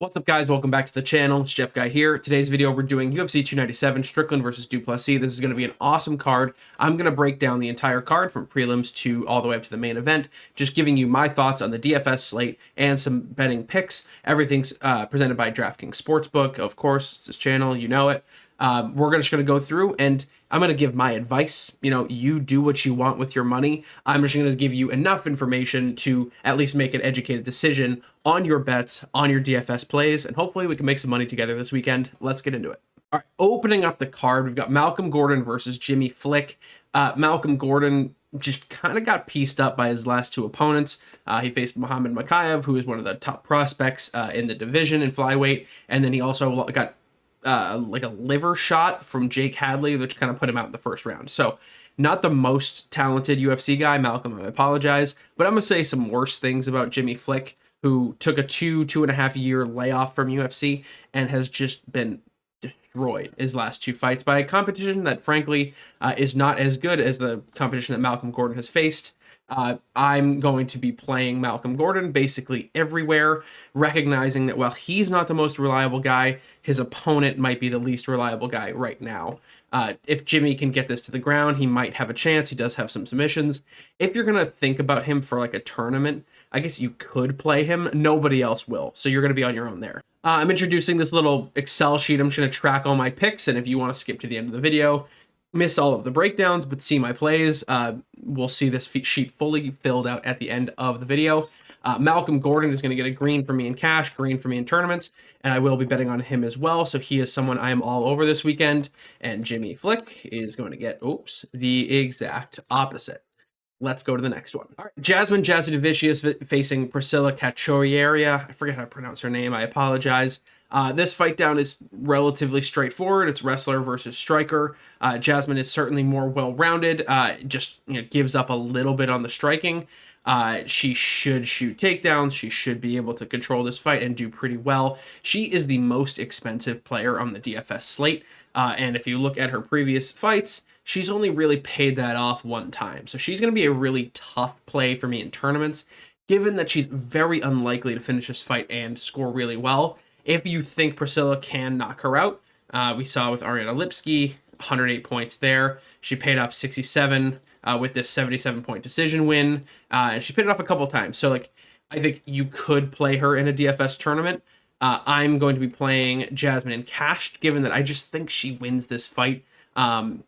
What's up, guys? Welcome back to the channel. It's Jeff Guy here. Today's video, we're doing UFC 297 Strickland versus Du Plessis. This is going to be an awesome card. I'm going to break down the entire card from prelims to all the way up to the main event, just giving you my thoughts on the DFS slate and some betting picks. Everything's presented by DraftKings Sportsbook. Of course, it's this channel, you know it. We're just going to go through and I'm going to give my advice. You do what you want with your money. I'm just going to give you enough information to at least make an educated decision on your bets, on your DFS plays, and hopefully we can make some money together this weekend. Let's get into it. All right, opening up the card, we've got Malcolm Gordon versus Jimmy Flick. Malcolm Gordon just kind of got pieced up by his last two opponents. He faced Muhammad Mokaev, who is one of the top prospects in the division in flyweight, and then he also got like a liver shot from Jake Hadley, which kind of put him out in the first round. So not the most talented UFC guy. Malcolm, I apologize, but I'm gonna say some worse things about Jimmy Flick, who took a 2.5 year layoff from UFC and has just been destroyed his last two fights by a competition that frankly is not as good as the competition that Malcolm Gordon has faced. I'm going to be playing Malcolm Gordon basically everywhere, recognizing that while he's not the most reliable guy, his opponent might be the least reliable guy right now. If Jimmy can get this to the ground, he might have a chance. He does have some submissions. If you're going to think about him for like a tournament, I guess you could play him. Nobody else will. So you're going to be on your own there. I'm introducing this little Excel sheet. I'm just going to track all my picks. And if you want to skip to the end of the video, miss all of the breakdowns, but see my plays, we'll see this sheet fully filled out at the end of the video. Malcolm Gordon is going to get a green for me in cash, green for me in tournaments, and I will be betting on him as well. So he is someone I am all over this weekend. And Jimmy Flick is going to get, the exact opposite. Let's go to the next one. All right, Jasmine Jasudavicius facing Priscilla Cachoeira. I forget how to pronounce her name. I apologize. This fight down is relatively straightforward. It's wrestler versus striker. Jasmine is certainly more well-rounded. Just gives up a little bit on the striking. She should shoot takedowns. She should be able to control this fight and do pretty well. She is the most expensive player on the DFS slate. And if you look at her previous fights, she's only really paid that off one time. So she's going to be a really tough play for me in tournaments, given that she's very unlikely to finish this fight and score really well. If you think Priscilla can knock her out, we saw with Ariana Lipski, 108 points there. She paid off 67 with this 77-point decision win, and she paid it off a couple times. So, I think you could play her in a DFS tournament. I'm going to be playing Jasmine in cash, given that I just think she wins this fight. And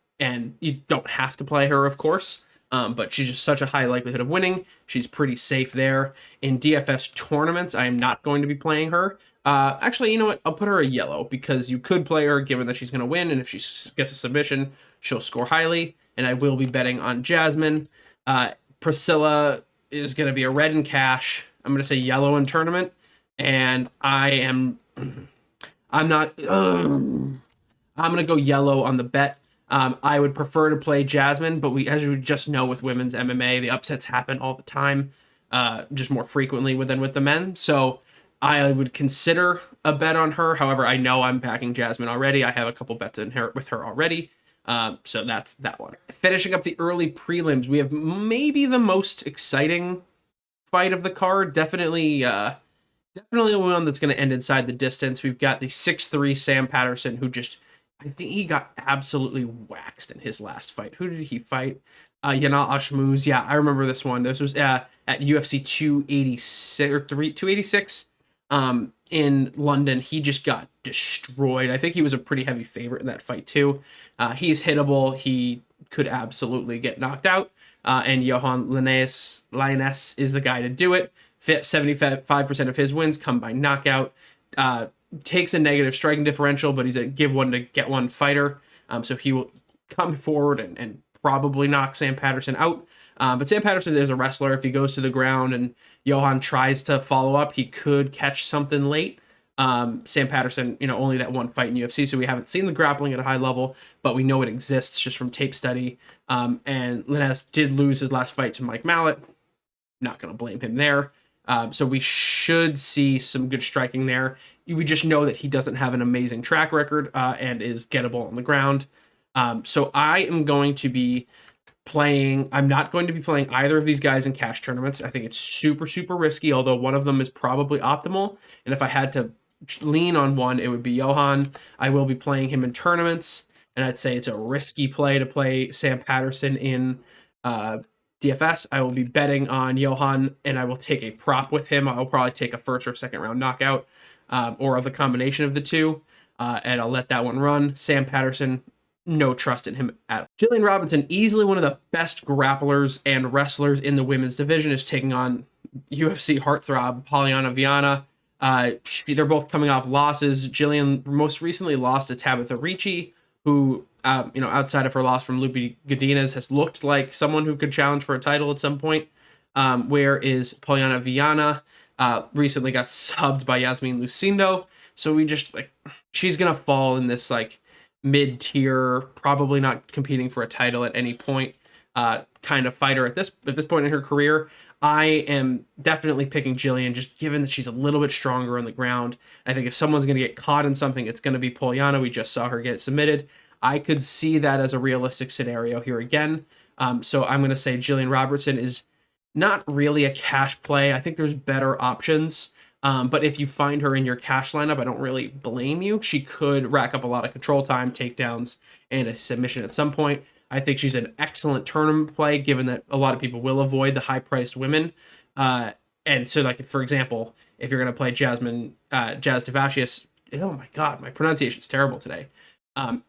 you don't have to play her, of course. But she's just such a high likelihood of winning. She's pretty safe there. In DFS tournaments, I am not going to be playing her. Actually, you know what? I'll put her a yellow because you could play her given that she's going to win. And if she gets a submission, she'll score highly. And I will be betting on Jasmine. Priscilla is going to be a red in cash. I'm going to say yellow in tournament. And I'm going to go yellow on the bet. I would prefer to play Jasmine, but as you just know with women's MMA, the upsets happen all the time, just more frequently than with the men. So I would consider a bet on her. However, I know I'm backing Jasmine already. I have a couple bets in her with her already. So that's that one. Finishing up the early prelims, we have maybe the most exciting fight of the card. Definitely one that's going to end inside the distance. We've got the 6'3" Sam Patterson, who I think he got absolutely waxed in his last fight. Who did he fight? Yanal Ashmouz. Yeah, I remember this one. This was at UFC 286 or 286 in London. He just got destroyed. I think he was a pretty heavy favorite in that fight too. He's hittable. He could absolutely get knocked out. And Johan Linus is the guy to do it. 75% of his wins come by knockout. Takes a negative striking differential, but he's a give one to get one fighter. So he will come forward and probably knock Sam Patterson out. But Sam Patterson is a wrestler. If he goes to the ground and Johan tries to follow up, he could catch something late. Sam Patterson, only that one fight in UFC, so we haven't seen the grappling at a high level, but we know it exists just from tape study. And Linus did lose his last fight to Mike Mallet. Not going to blame him there. So we should see some good striking there. We just know that he doesn't have an amazing track record and is gettable on the ground. So I am going to be I'm not going to be playing either of these guys in cash tournaments. I think it's super, super risky, although one of them is probably optimal. And if I had to lean on one, it would be Johan. I will be playing him in tournaments, and I'd say it's a risky play to play Sam Patterson in DFS. I will be betting on Johan, and I will take a prop with him. I'll probably take a first or second round knockout, or of the combination of the two, and I'll let that one run. Sam Patterson, no trust in him at all. Gillian Robinson, easily one of the best grapplers and wrestlers in the women's division, is taking on UFC heartthrob Polyana Viana. They're both coming off losses. Gillian most recently lost to Tabitha Ricci, who, outside of her loss from Lupi Godinez, has looked like someone who could challenge for a title at some point. Where is Polyana Viana? Recently got subbed by Yasmin Lucindo. So she's going to fall in this mid-tier, probably not competing for a title at any point, kind of fighter at this point in her career. I am definitely picking Gillian, just given that she's a little bit stronger on the ground. I think if someone's going to get caught in something, it's going to be Polyana. We just saw her get submitted. I could see that as a realistic scenario here again. So I'm going to say Gillian Robertson is not really a cash play. I think there's better options. But if you find her in your cash lineup, I don't really blame you. She could rack up a lot of control time, takedowns, and a submission at some point. I think she's an excellent tournament play, given that a lot of people will avoid the high-priced women. And so, for example, if you're going to play Jazz Devashius, oh my God, my pronunciation's terrible today.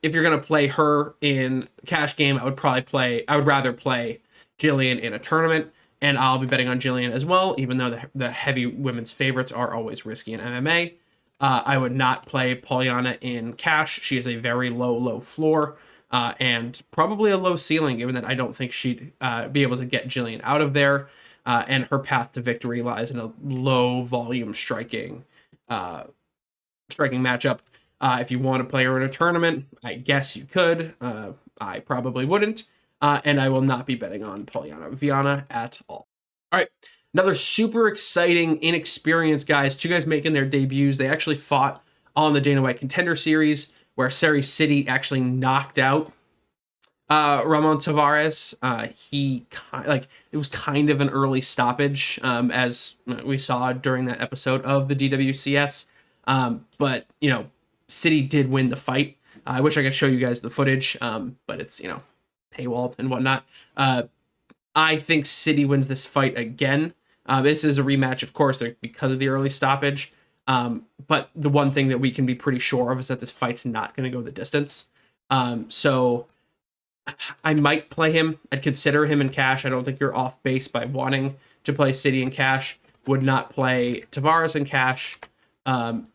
If you're going to play her in cash game, I would rather play Gillian in a tournament, and I'll be betting on Gillian as well, even though the heavy women's favorites are always risky in MMA. I would not play Polyana in cash. She is a very low floor. And probably a low ceiling, given that I don't think she'd be able to get Gillian out of there. And her path to victory lies in a low volume striking matchup. If you want to play her in a tournament, I guess you could. I probably wouldn't. And I will not be betting on Polyana Viana at all. All right. Another super exciting, inexperienced guys. Two guys making their debuts. They actually fought on the Dana White Contender Series, where Seri City actually knocked out Ramon Tavares. It was kind of an early stoppage, as we saw during that episode of the DWCS. But City did win the fight. I wish I could show you guys the footage, but it's paywalled and whatnot. I think City wins this fight again. This is a rematch, of course, because of the early stoppage. But the one thing that we can be pretty sure of is that this fight's not going to go the distance. So I might play him. I'd consider him in cash. I don't think you're off base by wanting to play City in cash. Would not play Tavares in cash.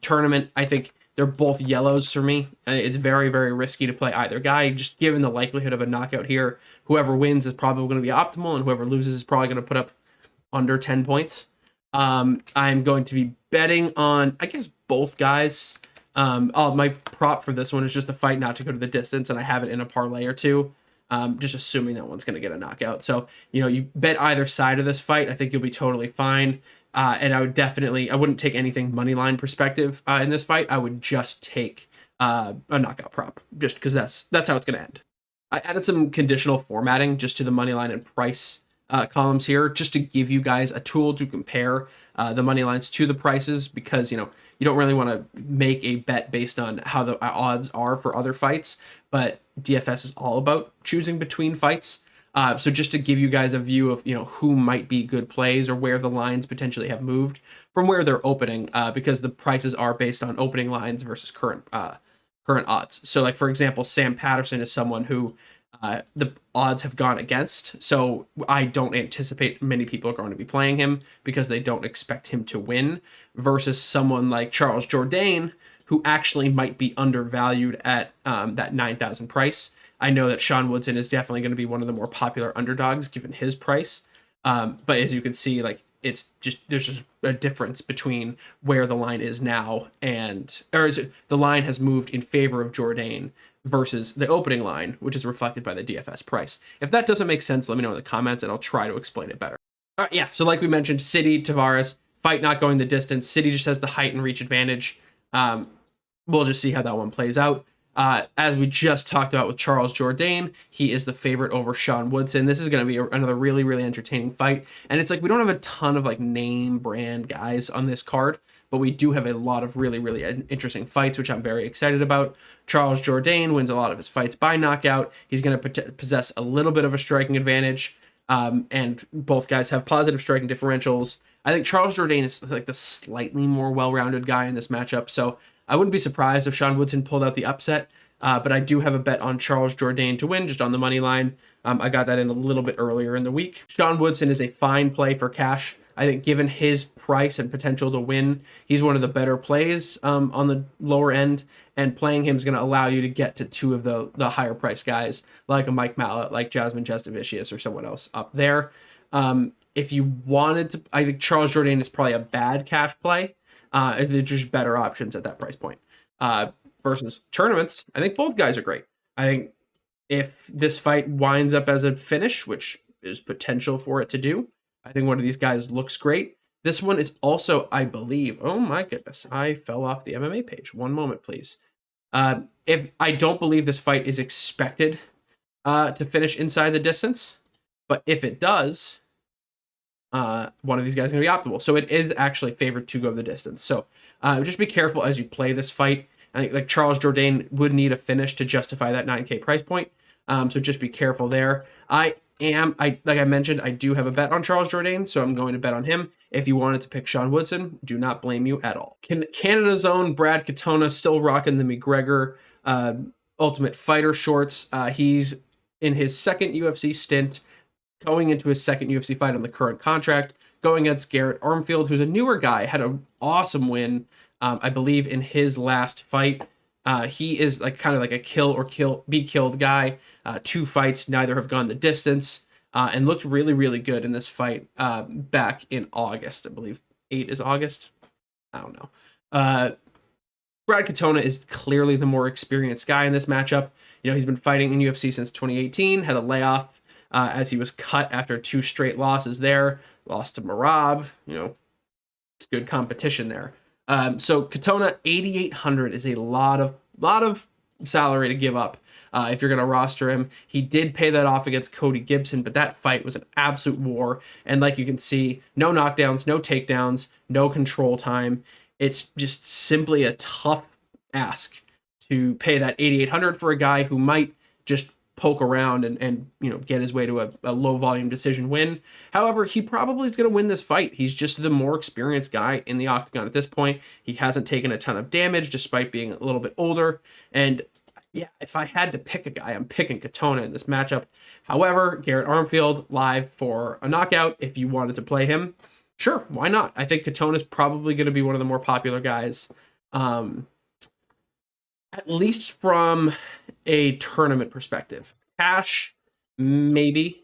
Tournament, I think they're both yellows for me. It's very, very risky to play either guy, just given the likelihood of a knockout here. Whoever wins is probably going to be optimal, and whoever loses is probably going to put up under 10 points. I'm going to be betting on, I guess, both guys. My prop for this one is just a fight not to go to the distance, and I have it in a parlay or two, just assuming that one's going to get a knockout. So, you bet either side of this fight. I think you'll be totally fine. And I wouldn't take anything money line perspective in this fight. I would just take a knockout prop, just because that's how it's going to end. I added some conditional formatting just to the money line and price columns here, just to give you guys a tool to compare the money lines to the prices, because you don't really want to make a bet based on how the odds are for other fights, but DFS is all about choosing between fights. So just to give you guys a view of who might be good plays or where the lines potentially have moved from where they're opening, because the prices are based on opening lines versus current odds. So for example, Sam Patterson is someone who the odds have gone against. So I don't anticipate many people are going to be playing him because they don't expect him to win, versus someone like Charles Jourdain, who actually might be undervalued at that 9,000 price. I know that Sean Woodson is definitely going to be one of the more popular underdogs given his price. But as you can see, there's just a difference between where the line is now the line has moved in favor of Jourdain versus the opening line, which is reflected by the DFS price. If that doesn't make sense, let me know in the comments and I'll try to explain it better. All right, yeah. So like we mentioned, City, Tavares, fight not going the distance. City just has the height and reach advantage. We'll just see how that one plays out. As we just talked about with Charles Jourdain, he is the favorite over Sean Woodson. This is going to be another really, really entertaining fight. And it's we don't have a ton of name brand guys on this card. but we do have a lot of really, really interesting fights, which I'm very excited about. Charles Jourdain wins a lot of his fights by knockout. He's going to possess a little bit of a striking advantage, and both guys have positive striking differentials. I think Charles Jourdain is like the slightly more well-rounded guy in this matchup, so I wouldn't be surprised if Sean Woodson pulled out the upset, but I do have a bet on Charles Jourdain to win, just on the money line. I got that in a little bit earlier in the week. Sean Woodson is a fine play for cash. I think given his price and potential to win, he's one of the better plays on the lower end, and playing him is going to allow you to get to two of the higher price guys, like a Mike Mallet, like Jasmine Jasnavicius, or someone else up there. If you wanted to, I think Charles Jourdain is probably a bad cash play. They're just better options at that price point. Versus tournaments, I think both guys are great. I think if this fight winds up as a finish, which is potential for it to do, I think one of these guys looks great. This one is also, I believe, oh my goodness, I fell off the MMA page. One moment, please. If I don't believe this fight is expected to finish inside the distance, but if it does, one of these guys is going to be optimal. So it is actually favored to go the distance. So just be careful as you play this fight. I think like Charles Jourdain would need a finish to justify that 9K price point. So just be careful there. Like I mentioned, I do have a bet on Charles Jourdain, so I'm going to bet on him. If you wanted to pick Sean Woodson, do not blame you at all. Canada's own Brad Katona still rocking the McGregor Ultimate Fighter shorts. He's in his second UFC stint, going into his second UFC fight on the current contract, going against Garrett Armfield, who's a newer guy, had an awesome win, I believe, in his last fight. He is like kind of like a kill or be killed guy. 2 fights, neither have gone the distance, and looked really, really good in this fight back in August. I believe 8 is August. I don't know. Brad Katona is clearly the more experienced guy in this matchup. You know, he's been fighting in UFC since 2018, had a layoff as he was cut after 2 straight losses there. Lost to Marab, you know, it's good competition there. So Katona 8,800 is a lot of salary to give up if you're going to roster him. He did pay that off against Cody Gibson, but that fight was an absolute war. And like you can see, no knockdowns, no takedowns, no control time. It's just simply a tough ask to pay that 8,800 for a guy who might just poke around and you know, get his way to a low volume decision win. However, he probably is going to win this fight. He's just the more experienced guy in the octagon at this point. He hasn't taken a ton of damage despite being a little bit older. And yeah, if I had to pick a guy, I'm picking Katona in this matchup. However, Garrett Armfield live for a knockout. If you wanted to play him, sure, why not? I think Katona is probably going to be one of the more popular guys, at least from a tournament perspective. Cash, maybe.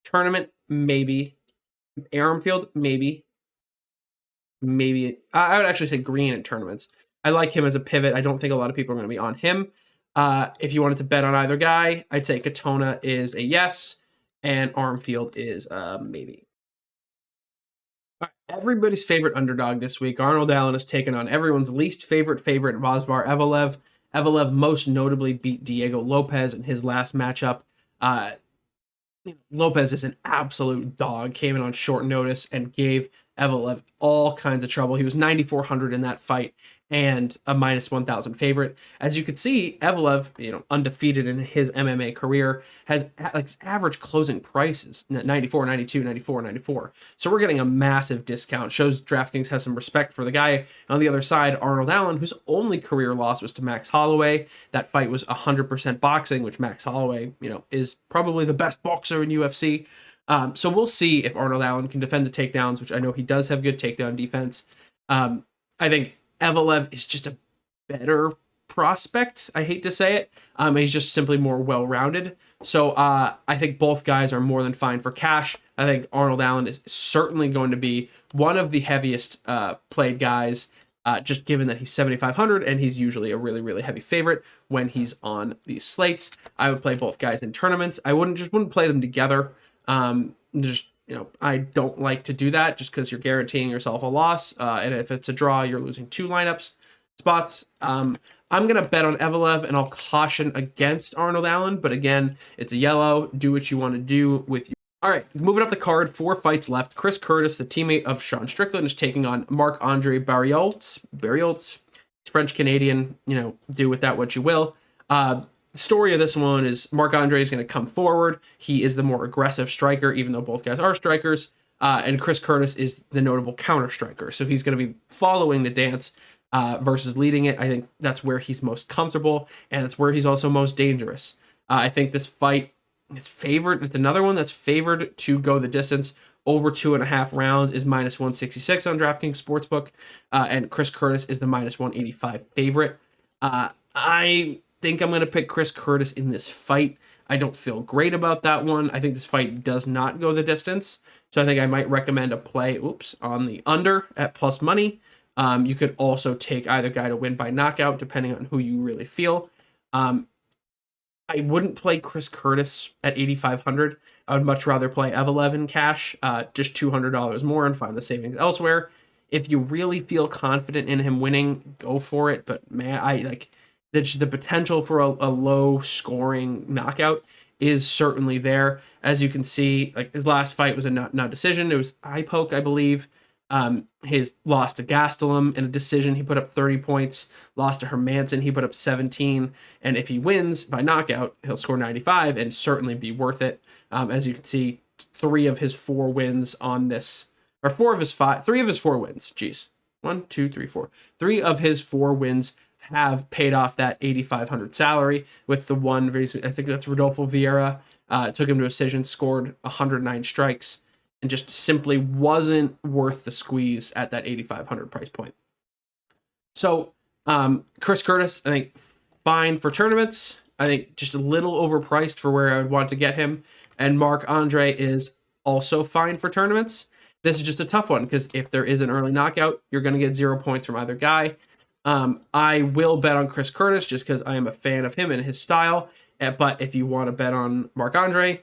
Tournament, maybe. Armfield, maybe. Maybe. I would actually say Green in tournaments. I like him as a pivot. I don't think a lot of people are going to be on him. If you wanted to bet on either guy, I'd say Katona is a yes, and Armfield is a maybe. Everybody's favorite underdog this week, Arnold Allen, has taken on everyone's least favorite Movsar Evloev. Evloev most notably beat Diego Lopez in his last matchup. Lopez is an absolute dog, came in on short notice and gave Evloev all kinds of trouble. He was 9,400 in that fight and a minus 1,000 favorite. As you could see, Evloev, you know, undefeated in his MMA career, has like average closing prices 94, 92, 94, 94. So we're getting a massive discount. Shows DraftKings has some respect for the guy. On the other side, Arnold Allen, whose only career loss was to Max Holloway. That fight was 100% boxing, which Max Holloway, you know, is probably the best boxer in UFC. So we'll see if Arnold Allen can defend the takedowns, which I know he does have good takedown defense. I think Evloev is just a better prospect. I hate to say it. He's just simply more well-rounded. So I think both guys are more than fine for cash. I think Arnold Allen is certainly going to be one of the heaviest played guys, just given that he's 7,500 and he's usually a really, really heavy favorite when he's on these slates. I would play both guys in tournaments. I wouldn't play them together. You know, I don't like to do that just because you're guaranteeing yourself a loss. And if it's a draw, you're losing 2 lineups spots. I'm going to bet on Evloev, and I'll caution against Arnold Allen. But again, it's a yellow. Do what you want to do with All right, moving up the card, 4 fights left. Chris Curtis, the teammate of Sean Strickland, is taking on Marc-Andre Barriault. Barriault, French Canadian. Do with that what you will. The story of this one is Marc-Andre is going to come forward. He is the more aggressive striker, even though both guys are strikers. And Chris Curtis is the notable counter striker. So he's going to be following the dance versus leading it. I think that's where he's most comfortable, and it's where he's also most dangerous. I think this fight is favored. It's another one that's favored to go the distance. Over 2.5 rounds is -166 on DraftKings Sportsbook, and Chris Curtis is the -185 favorite. I think I'm going to pick Chris Curtis in this fight. I don't feel great about that one. I think this fight does not go the distance. So I think I might recommend a play, on the under at plus money. You could also take either guy to win by knockout, depending on who you really feel. I wouldn't play Chris Curtis at 8,500. I would much rather play Evelev in cash, just $200 more, and find the savings elsewhere. If you really feel confident in him winning, go for it. But man, the potential for a low scoring knockout is certainly there. As you can see, like his last fight was a not decision. It was eye poke, I believe. His lost to Gastelum in a decision. He put up 30 points. Lost to Hermanson. He put up 17. And if he wins by knockout, he'll score 95 and certainly be worth it. As you can see, 3 of his 4 wins on this, or 4 of his 5, 3 of his 4 wins. Jeez. 1, 2, 3, 4. 3 of his 4 wins have paid off that 8,500 salary, with the one, I think that's Rodolfo Vieira. Took him to a decision, scored 109 strikes, and just simply wasn't worth the squeeze at that 8,500 price point. So Chris Curtis, I think, fine for tournaments. I think just a little overpriced for where I would want to get him. And Marc-Andre is also fine for tournaments. This is just a tough one, because if there is an early knockout, you're going to get 0 points from either guy. I will bet on Chris Curtis just because I am a fan of him and his style. But if you want to bet on Marc-Andre,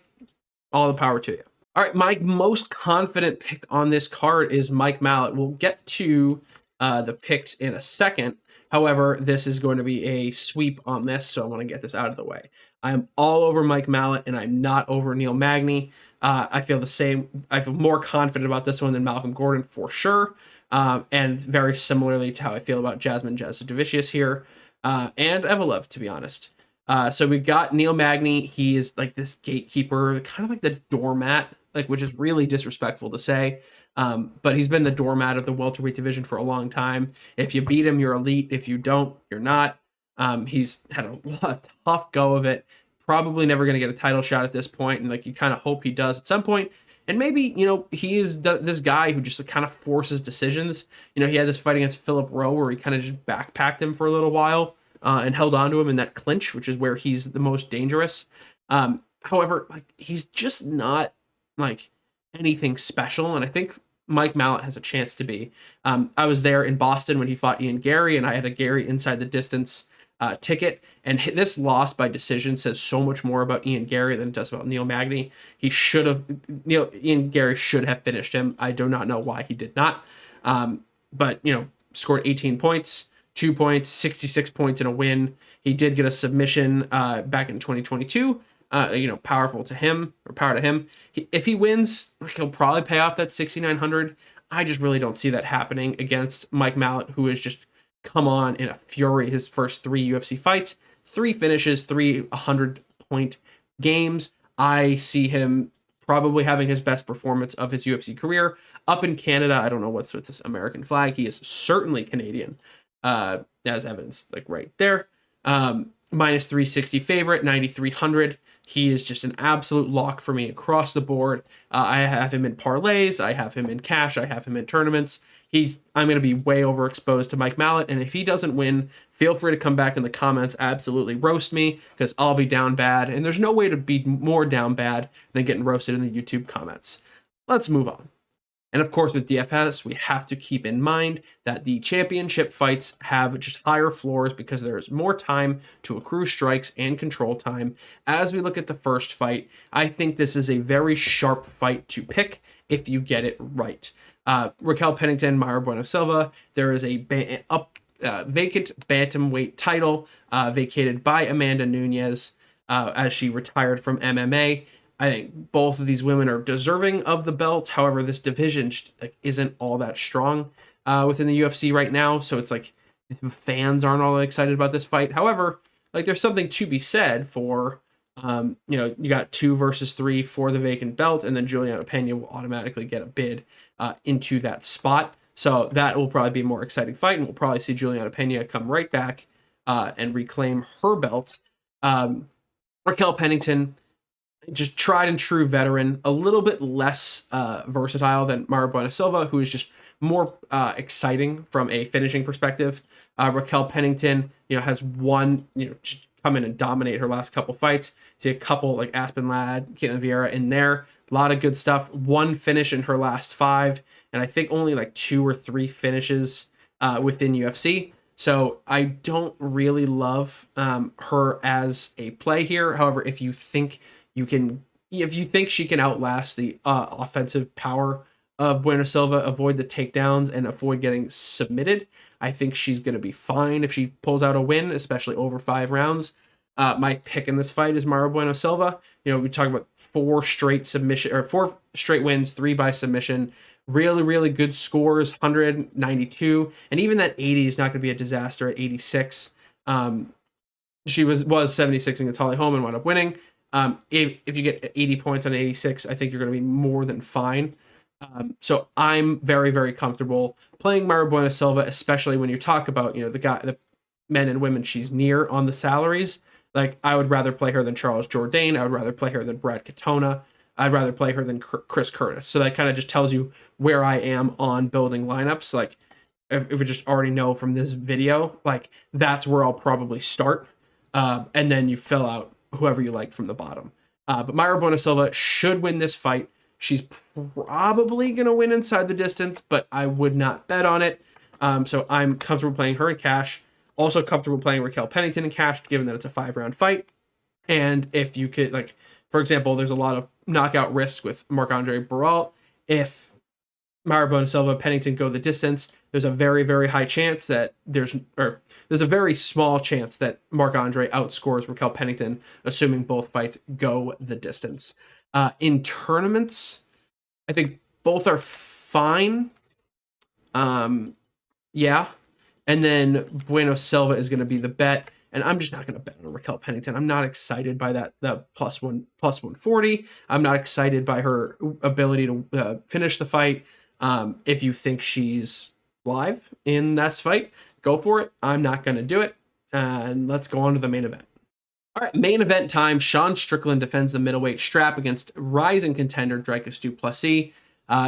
all the power to you. All right, my most confident pick on this card is Mike Malott. We'll get to the picks in a second. However, this is going to be a sweep on this, so I want to get this out of the way. I'm all over Mike Malott, and I'm not over Neil Magny. I feel the same. I feel more confident about this one than Malcolm Gordon for sure. And very similarly to how I feel about Jasmine Jasudavicius here, and Evelev, to be honest. So we got Neil Magny. He is like this gatekeeper, kind of like the doormat, which is really disrespectful to say. But he's been the doormat of the welterweight division for a long time. If you beat him, you're elite. If you don't, you're not. He's had a tough go of it. Probably never going to get a title shot at this point, and you kind of hope he does at some point. And maybe, he is this guy who just kind of forces decisions. He had this fight against Philip Rowe where he kind of just backpacked him for a little while and held on to him in that clinch, which is where he's the most dangerous. However, he's just not anything special, and I think Mike Malott has a chance to be. I was there in Boston when he fought Ian Gary, and I had a Gary inside the distance ticket, and this loss by decision says so much more about Ian Gary than it does about Neil Magny. Ian Gary should have finished him. I do not know why he did not. But scored 18 points, 2 points, 66 points in a win. He did get a submission back in 2022. Power to him. If he wins, he'll probably pay off that 6,900. I just really don't see that happening against Mike Malott, who is just come on in a fury. His first 3 UFC fights, 3 finishes, 3 100-point games. I see him probably having his best performance of his UFC career. Up in Canada, I don't know what's with this American flag. He is certainly Canadian, as evidence, right there. Minus 360 favorite, 9,300. He is just an absolute lock for me across the board. I have him in parlays. I have him in cash. I have him in tournaments. I'm going to be way overexposed to Mike Malott, and if he doesn't win, feel free to come back in the comments, absolutely roast me, because I'll be down bad, and there's no way to be more down bad than getting roasted in the YouTube comments. Let's move on. And of course, with DFS, we have to keep in mind that the championship fights have just higher floors because there's more time to accrue strikes and control time. As we look at the first fight, I think this is a very sharp fight to pick if you get it right. Raquel Pennington, Mayra Bueno Silva. There is a vacant bantamweight title vacated by Amanda Nunes as she retired from MMA. I think both of these women are deserving of the belt. However, this division like, isn't all that strong within the UFC right now. So it's like fans aren't all that excited about this fight. However, like there's something to be said for, you got 2 versus 3 for the vacant belt, and then Juliana Pena will automatically get a bid into that spot. So that will probably be a more exciting fight, and we'll probably see Juliana Pena come right back and reclaim her belt. Raquel Pennington, just tried and true veteran, a little bit less versatile than Mara Bueno Silva, who is just more exciting from a finishing perspective. Raquel Pennington, has one, just come in and dominate her last couple fights. See a couple like Aspen Ladd, Caitlin Vieira in there. A lot of good stuff. One finish in her last 5, and I think only like 2 or 3 finishes within UFC. So I don't really love her as a play here. However, if you think she can outlast the offensive power of Bueno Silva, avoid the takedowns, and avoid getting submitted, I think she's going to be fine if she pulls out a win, especially over 5 rounds. My pick in this fight is Mara Bueno Silva. We talk about 4 straight wins, 3 by submission. Really, really good scores, 192, and even that 80 is not going to be a disaster at 86. She was 76 against Holly Holm and wound up winning. If you get 80 points on 86, I think you're going to be more than fine. So I'm very, very comfortable playing Mara Bueno Silva, especially when you talk about, the men and women she's near on the salaries. Like, I would rather play her than Charles Jourdain. I would rather play her than Brad Katona. I'd rather play her than Chris Curtis. So that kind of just tells you where I am on building lineups. Like, if we just already know from this video, like, that's where I'll probably start. And then you fill out whoever you like from the bottom. But Mara Bueno Silva should win this fight. She's probably going to win inside the distance, but I would not bet on it. So I'm comfortable playing her in cash. Also comfortable playing Raquel Pennington in cash, given that it's a 5-round fight. And if you could, like, for example, there's a lot of knockout risk with Marc-Andre Baralt. If Mara Bueno Silva and Pennington go the distance, there's a very, very high chance that there's a very small chance that Marc-Andre outscores Raquel Pennington, assuming both fights go the distance. In tournaments, I think both are fine. Yeah. And then Bueno Silva is going to be the bet. And I'm just not going to bet on Raquel Pennington. I'm not excited by that plus 140. I'm not excited by her ability to finish the fight. If you think she's live in this fight, go for it. I'm not going to do it. And let's go on to the main event. All right, main event time. Sean Strickland defends the middleweight strap against rising contender Dricus du Plessis.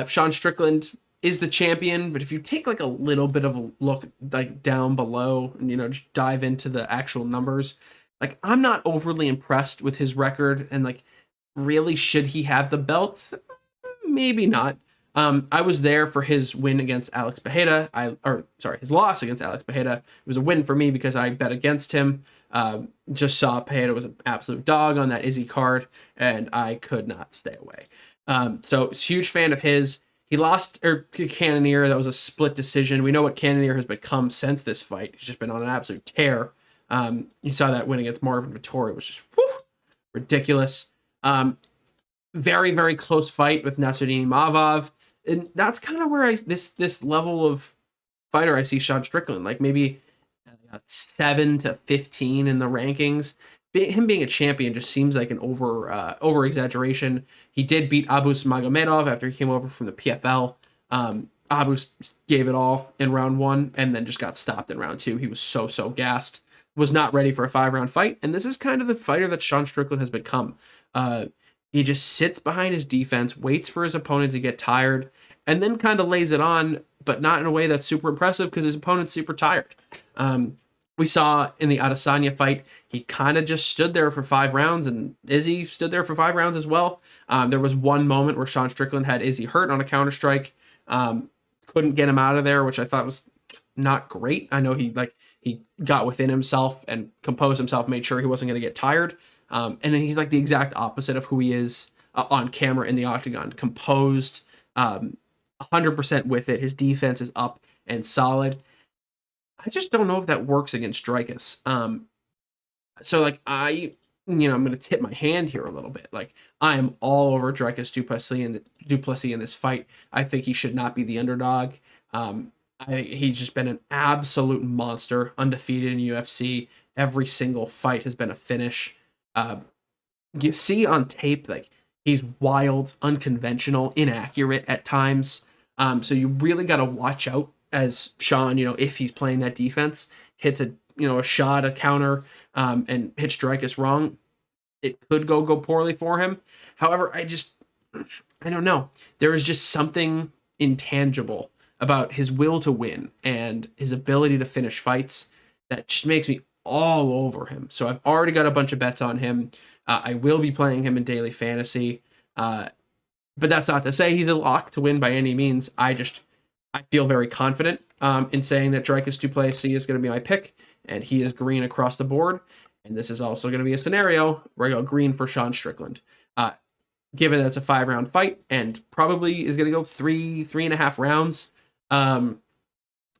Sean Strickland is the champion, but if you take like a little bit of a look like down below and just dive into the actual numbers, like I'm not overly impressed with his record, and like really should he have the belt? Maybe not. I was there for his win against Alex Pereira. His loss against Alex Pereira. It was a win for me because I bet against him. Just saw Pereira was an absolute dog on that Izzy card, and I could not stay away. So huge fan of his. He lost to Cannonier. That was a split decision. We know what Cannonier has become since this fight. He's just been on an absolute tear. You saw that win against Marvin Vettori, which is ridiculous. Very, very close fight with Nassourdine Imavov. And that's kind of where this level of fighter I see Sean Strickland, like maybe 7 to 15 in the rankings. Him being a champion just seems like an over exaggeration. He did beat Abus Magomedov after he came over from the PFL. Abus gave it all in round 1 and then just got stopped in round 2. He was so gassed. Was not ready for a 5-round fight. And this is kind of the fighter that Sean Strickland has become. He just sits behind his defense, waits for his opponent to get tired, and then kind of lays it on, but not in a way that's super impressive because his opponent's super tired. We saw in the Adesanya fight, he kind of just stood there for 5 rounds, and Izzy stood there for 5 rounds as well. There was one moment where Sean Strickland had Izzy hurt on a counter strike, couldn't get him out of there, which I thought was not great. I know he got within himself and composed himself, made sure he wasn't going to get tired. And then he's like the exact opposite of who he is on camera in the octagon. Composed, 100% with it. His defense is up and solid. I just don't know if that works against Dricus. So like I'm going to tip my hand here a little bit. Like, I am all over Dricus Duplessis in this fight. I think he should not be the underdog. He's just been an absolute monster, undefeated in UFC. Every single fight has been a finish. You see on tape, like, he's wild, unconventional, inaccurate at times. So you really got to watch out as Sean, if he's playing that defense, hits a shot, a counter, and hits Dricus wrong, it could go poorly for him. However, I don't know. There is just something intangible about his will to win and his ability to finish fights that just makes me all over him. So I've already got a bunch of bets on him. I will be playing him in daily fantasy. But that's not to say he's a lock to win by any means. I feel very confident in saying that Dricus Duplessis is going to be my pick, and he is green across the board. And this is also going to be a scenario where I go green for Sean Strickland. Given that it's a 5-round fight and probably is going to go 3.5 rounds.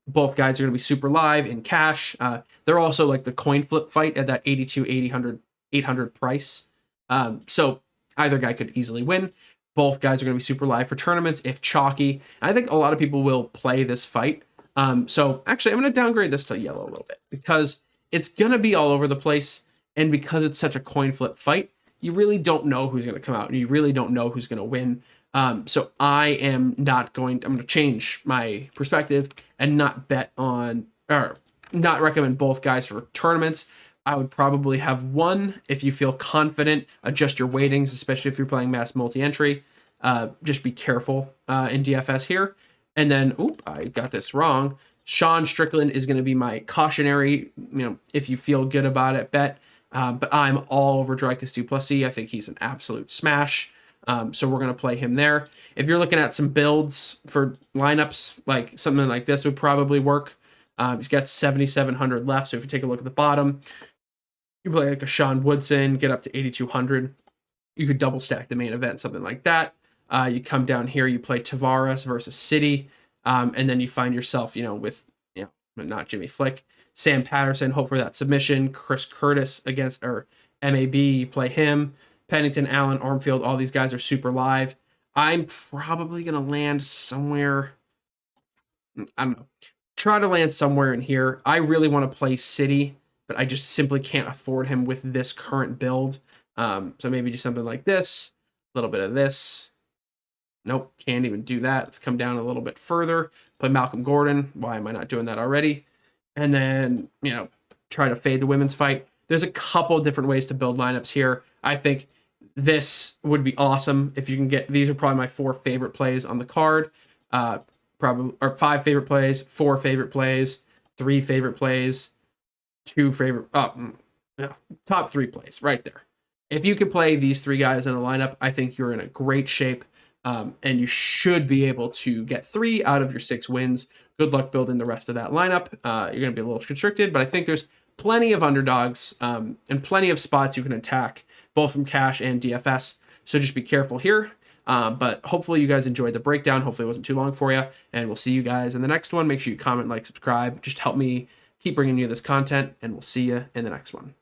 Both guys are going to be super live in cash. They're also like the coin flip fight at that 82, 800 price. So either guy could easily win. Both guys are going to be super live for tournaments if chalky. I think a lot of people will play this fight. So actually, I'm going to downgrade this to yellow a little bit because it's going to be all over the place. And because it's such a coin flip fight, you really don't know who's going to come out and you really don't know who's going to win. So I'm going to change my perspective and not bet on, or not recommend both guys for tournaments. I would probably have one if you feel confident. Adjust your weightings, especially if you're playing mass multi-entry. Just be careful in DFS here. And then, I got this wrong. Sean Strickland is going to be my cautionary, if you feel good about it, bet. But I'm all over Dricus Duplessis. I think he's an absolute smash. So we're going to play him there. If you're looking at some builds for lineups, like something like this would probably work. He's got 7,700 left. So if you take a look at the bottom, you play like a Sean Woodson, get up to 8,200. You could double stack the main event, something like that. You come down here, you play Tavares versus City. And then you find yourself, with, not Jimmy Flick, Sam Patterson, hope for that submission. Chris Curtis against, or MAB, you play him. Pennington, Allen, Armfield, all these guys are super live. I'm probably going to land somewhere, I don't know, try to land somewhere in here. I really want to play City, but I just simply can't afford him with this current build. So maybe do something like this, a little bit of this. Nope, can't even do that. Let's come down a little bit further. Play Malcolm Gordon. Why am I not doing that already? And then, try to fade the women's fight. There's a couple different ways to build lineups here. I think this would be awesome if you can get, these are probably my 4 favorite plays on the card. Probably, or 5 favorite plays, 4 favorite plays, 3 favorite plays, 2 favorite, top 3 plays right there. If you can play these 3 guys in a lineup, I think you're in a great shape. And you should be able to get 3 out of your 6 wins. Good luck building the rest of that lineup. You're going to be a little constricted, but I think there's plenty of underdogs and plenty of spots you can attack, both from cash and DFS. So just be careful here. But hopefully you guys enjoyed the breakdown. Hopefully it wasn't too long for you. And we'll see you guys in the next one. Make sure you comment, like, subscribe. Just help me keep bringing you this content. And we'll see you in the next one.